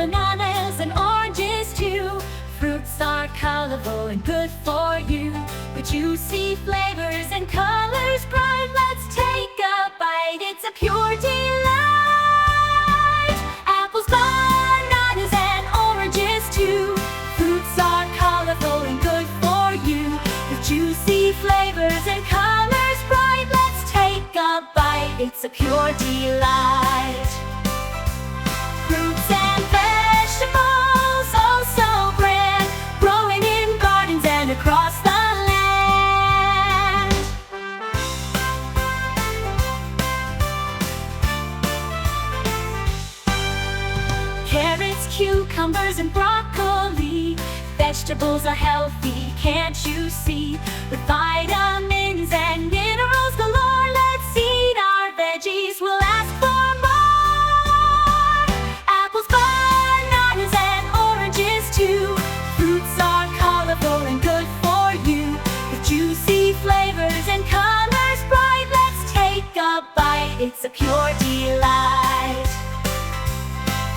bananas and oranges too. Fruits are colorful and good for you, with juicy flavors and colors bright. Let's take a bite, it's a pure delight. Apples, bananas, and oranges too. Fruits are colorful and good for you, with juicy flavors and colors bright. Let's take a bite, it's a pure delight. Fruits and vegetables, oh so grand, growing in gardens and across the land. Carrots, cucumbers, and broccoli, vegetables are healthy, can't you see? With vitamins and minerals galore, let's eat our veggies, we'll ask for more. Apples, bananas, and oranges too. Fruits are colorful and good for you, with juicy flavors and colors bright. Let's take a bite, it's a pure delight.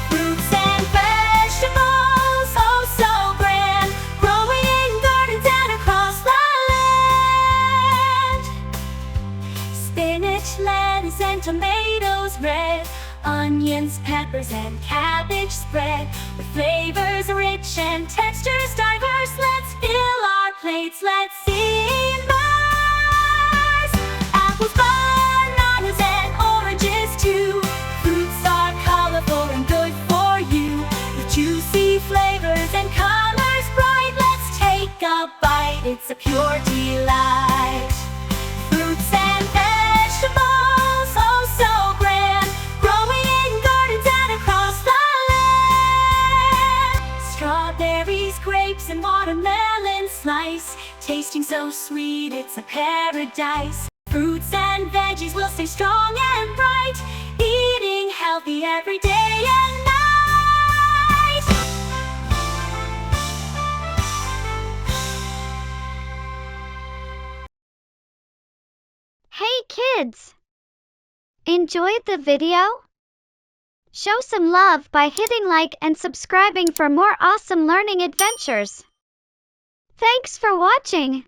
Fruits and vegetables, oh so grand, growing in gardens and across the land. Spinach, lettuce, and tomatoes red, onions, peppers, and cabbage spread, with flavors rich and textures diverse. Let's fill our plates, let's immerse. Apples, bananas, and oranges too. Fruits are colorful and good for you, with juicy flavors and colors bright. Let's take a bite, it's a pure delight. Fruits and vegetables, oh so grand, growing in gardens and across the land. Strawberries, grapes, and watermelon slice, tasting so sweet, it's a paradise. Fruits and veggies will stay strong and bright, eating healthy every day and night. Hey kids! Enjoyed the video? Show some love by hitting like and subscribing for more awesome learning adventures. Thanks for watching!